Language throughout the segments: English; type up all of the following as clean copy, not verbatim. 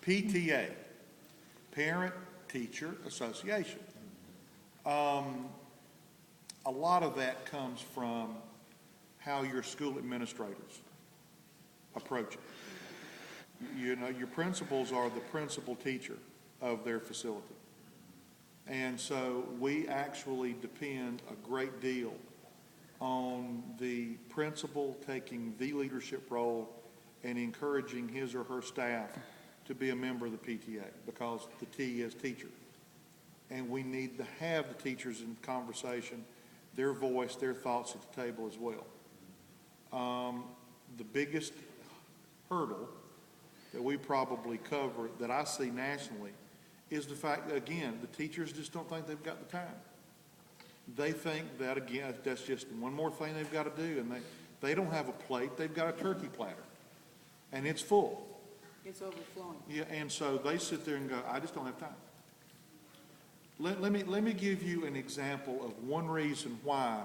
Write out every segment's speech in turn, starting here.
PTA, Parent Teacher Association. A lot of that comes from how your school administrators approach it. You know, your principals are the principal teacher of their facility. And so we actually depend a great deal on the principal taking the leadership role and encouraging his or her staff to be a member of the PTA, because the T is teacher. And we need to have the teachers in conversation, their voice, their thoughts at the table as well. The biggest hurdle that we probably cover, that I see nationally, is the fact that, again, the teachers just don't think they've got the time. They think that, again, that's just one more thing they've got to do, and they don't have a plate, they've got a turkey platter, and it's full. It's overflowing. Yeah, and so they sit there and go, I just don't have time. Let me give you an example of one reason why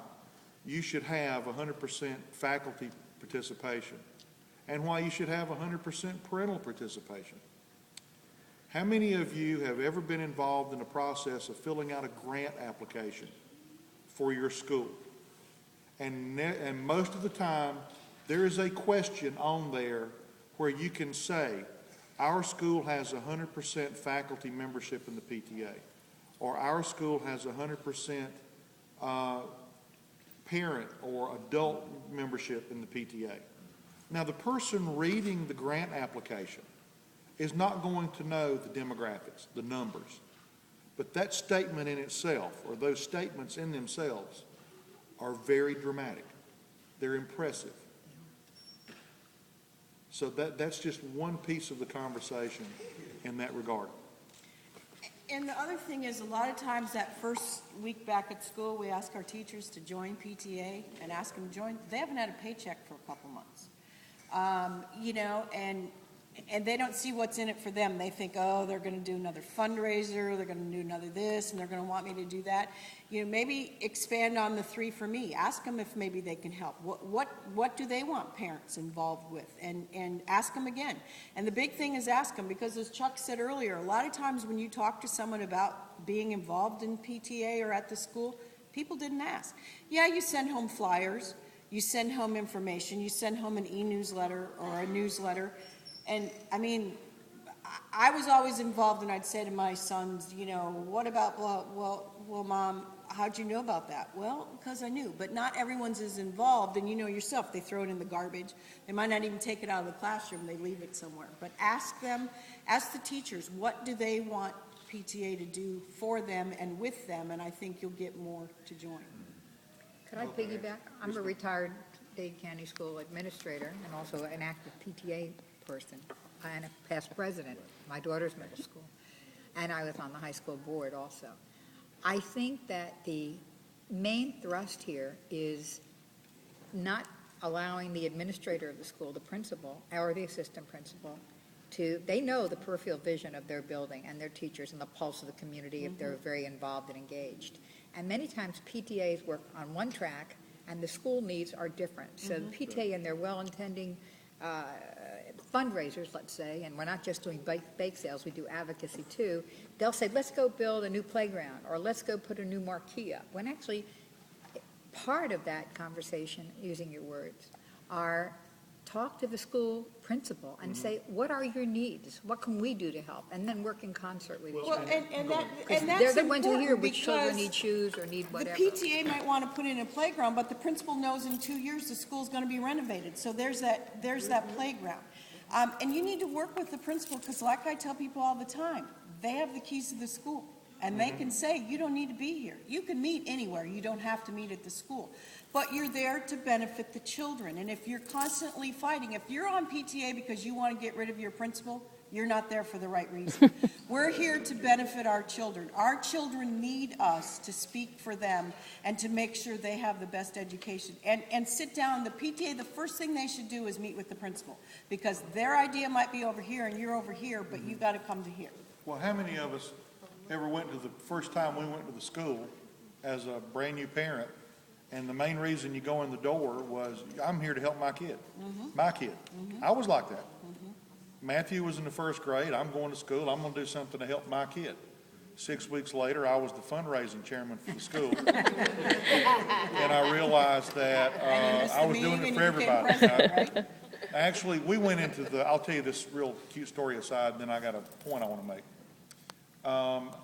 you should have 100% faculty participation and why you should have 100% parental participation. How many of you have ever been involved in the process of filling out a grant application for your school? And most of the time, there is a question on there where you can say, our school has 100% faculty membership in the PTA, or our school has 100% parent or adult membership in the PTA. Now, the person reading the grant application is not going to know the demographics, the numbers, but that statement in itself, or those statements in themselves, are very dramatic. They're impressive. So that's just one piece of the conversation in that regard. And the other thing is, a lot of times that first week back at school, we ask our teachers to join PTA and ask them to join. They haven't had a paycheck for a couple months. You know, and they don't see what's in it for them. They think, oh, they're going to do another fundraiser, they're going to do another this, and they're going to want me to do that. You know, maybe expand on the 3 for Me. Ask them if maybe they can help. What do they want parents involved with? And ask them again. And the big thing is ask them, because as Chuck said earlier, a lot of times when you talk to someone about being involved in PTA or at the school, people didn't ask. Yeah, you send home flyers, you send home information, you send home an e-newsletter or a newsletter. And I mean, I was always involved, and I'd say to my sons, you know, what about, well, Mom, how'd you know about that? Well, because I knew, but not everyone's as involved, and you know yourself, they throw it in the garbage. They might not even take it out of the classroom, they leave it somewhere. But ask them, ask the teachers, what do they want PTA to do for them and with them, and I think you'll get more to join. Could I piggyback? I'm a retired Dade County School administrator and also an active PTA person and a past president, my daughter's middle school, and I was on the high school board also. I think that the main thrust here is not allowing the administrator of the school, the principal, or the assistant principal, they know the peripheral vision of their building and their teachers and the pulse of the community if they're very involved and engaged. And many times PTAs work on one track and the school needs are different. So the PTA and their well-intending fundraisers, let's say, and we're not just doing bake sales, we do advocacy too, they'll say, let's go build a new playground or let's go put a new marquee up. When actually part of that conversation, using your words, are talk to the school principal and say, what are your needs? What can we do to help? And then work in concert with each other. And that's they're the ones who hear important which children because need shoes or need whatever. the PTA might want to put in a playground, but the principal knows in 2 years the school's going to be renovated. So there's that playground. And you need to work with the principal because, like I tell people all the time, they have the keys to the school. And they can say, you don't need to be here. You can meet anywhere. You don't have to meet at the school. But you're there to benefit the children. And if you're constantly fighting, if you're on PTA because you want to get rid of your principal, you're not there for the right reason. We're here to benefit our children. Our children need us to speak for them and to make sure they have the best education. And sit down. The PTA, the first thing they should do is meet with the principal because their idea might be over here and you're over here, but you've got to come to here. Well, how many of us ever went to the first time we went to the school as a brand new parent, and the main reason you go in the door was, I'm here to help my kid, my kid. I was like that. Matthew was in the first grade, I'm going to school, I'm gonna do something to help my kid. 6 weeks later, I was the fundraising chairman for the school. And I realized that, And you missed I the was doing meeting it for and you became everybody. president, right? Actually, we went into I'll tell you this real cute story aside, and then I got a point I want to make.